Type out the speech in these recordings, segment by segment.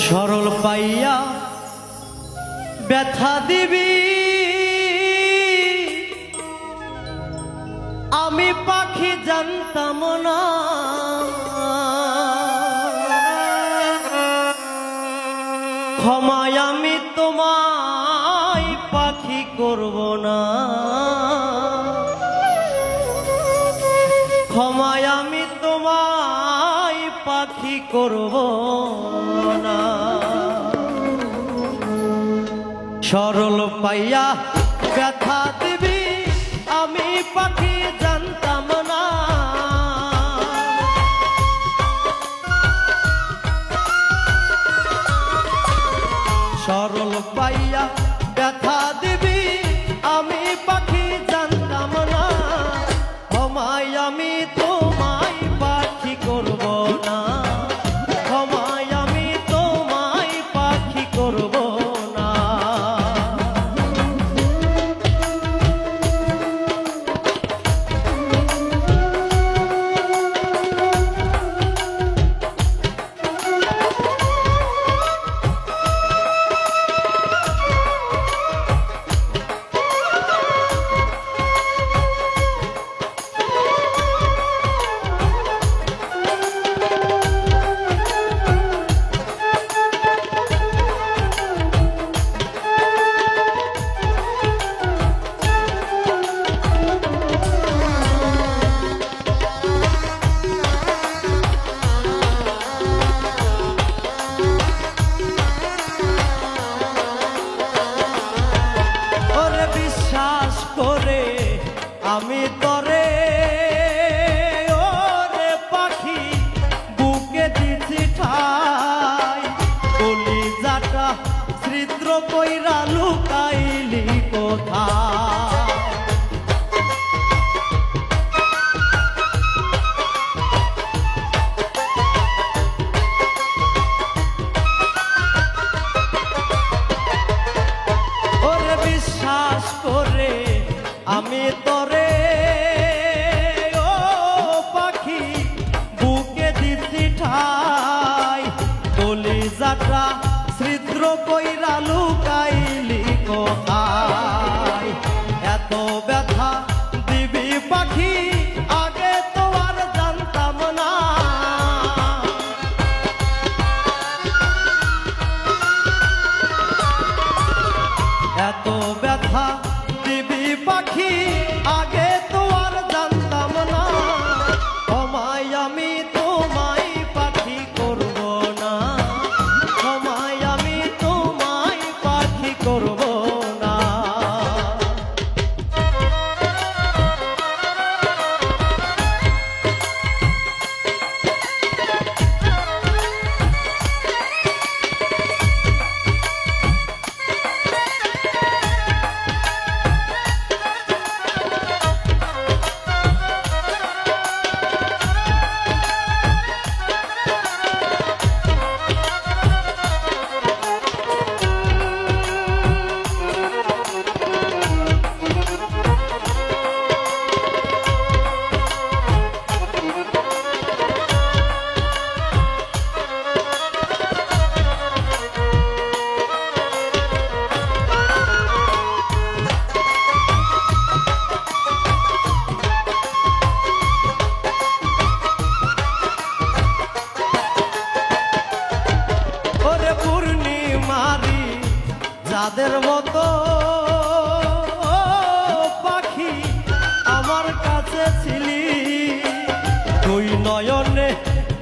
সরল পাইয়া ব্যথা দিবি আমি পাখি জানতাম না ক্ষমায় আমি তোমায় পাখি করব না ক্ষমায় আমি তোমায় পাখি করব না সরল পাইয়া ব্যথা দিবি আমি পাখি জানতাম না সরল পাইয়া ব্যথা দিবি আমি পাখি জানতাম না ক্ষমায় আমি তোমায় পাখি করব না ক্ষমায় আমি তোমায় পাখি করব না করে আমি তরে ওরে পাখি বুকে দিছি ঠাই কলিজাটা ছিদ্র কইরা লুকাইলি কোথায় ওরে বিশ্বাস করে আমি তরে ও পাখি বুকে দিছি ঠাই কলিজাটা ছিদ্র কইরা লুকাইলি কোথায় এত ব্যথা দিবি পাখি আগে তো আর জানতাম না এত ব্যথা দিবি পাখি আগে তো আর জানতাম না ক্ষমায় আমি তোমায় পাখি করব না ক্ষমায় আমি তোমায় পাখি করব না যাদের মতো পাখি আমার কাছে ছিলি তুই নয়নে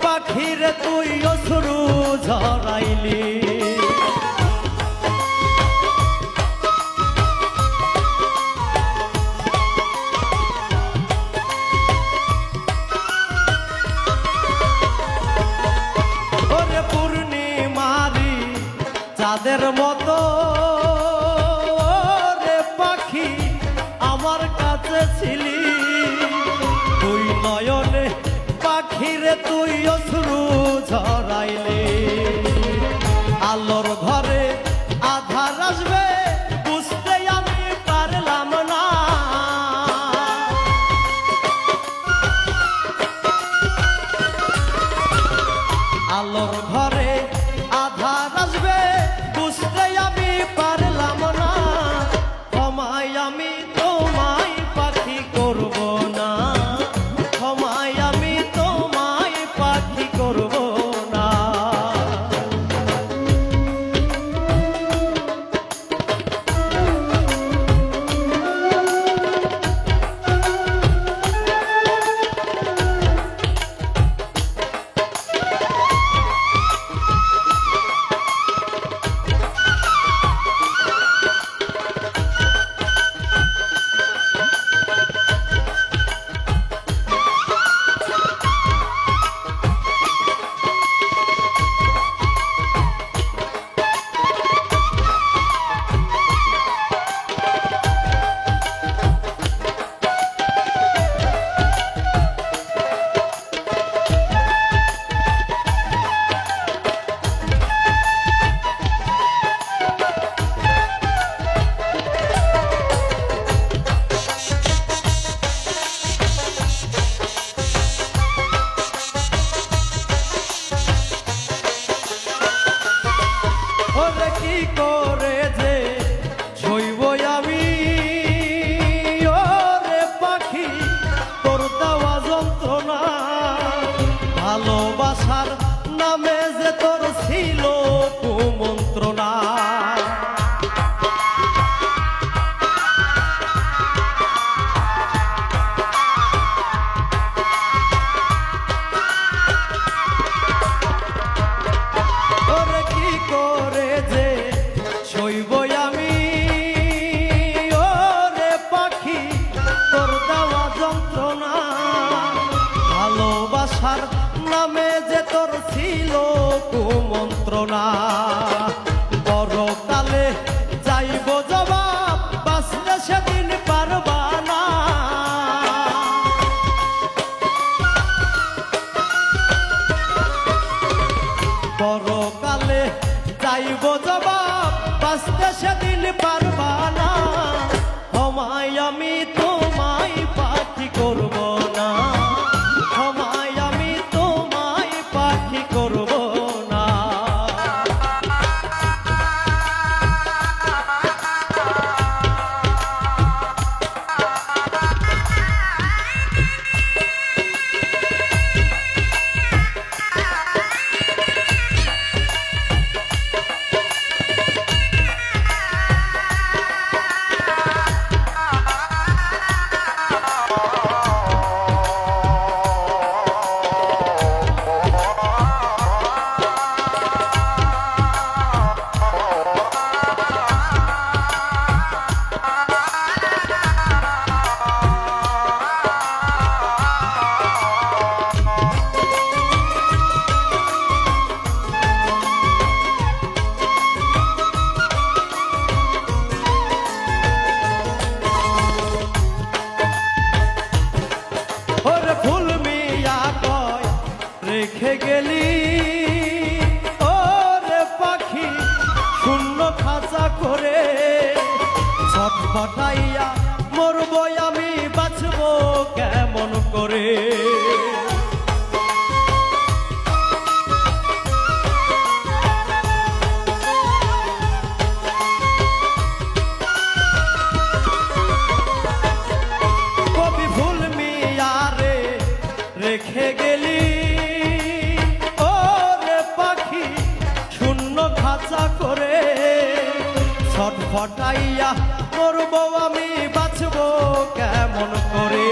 পাখিরে তুই অশ্রু ঝরাইলি ওরে পূর্ণিমারি যাদের মতো আমার কাছে ছিলি তুই নয়নে পাখিরে তুই অশ্রু ঝরাইলি আলোর ঘরে আধার আসবে বুঝতে আমি পারলাম না আলোর ঘরে আধার নামে যে তোর ছিল কুমন্ত্রণা। ওরে কি করে যে সইব আমি, ওরে পাখি তোর দেওয়া যন্ত্রণা। ভালোবাসার নামে যে তোর ছিল কুমন্ত্রণা। বড় কালে যাইব জবাব, বাঁচলে সেদিন পারবা না। বড় কালে যাইব জবাব, বাঁচতে সেদিন পারবা না। ক্ষমায় আমি তোমায় পাখি করব না, ক্ষমায় আমি তোমায় পাখি করব না। ওরে ফুল মিয়া কয় রেখে গেলি, ওরে পাখি শূন্য খাঁচা করে। ছটফটাইয়া মরব আমি, বাঁচব কেমন করে। কবি ফুল মিয়া রে রেখে গেলি, ওরে পাখি শূন্য খাঁচা করে। ছটফটাইয়া মরব আমি, বাঁচব কেমন করে।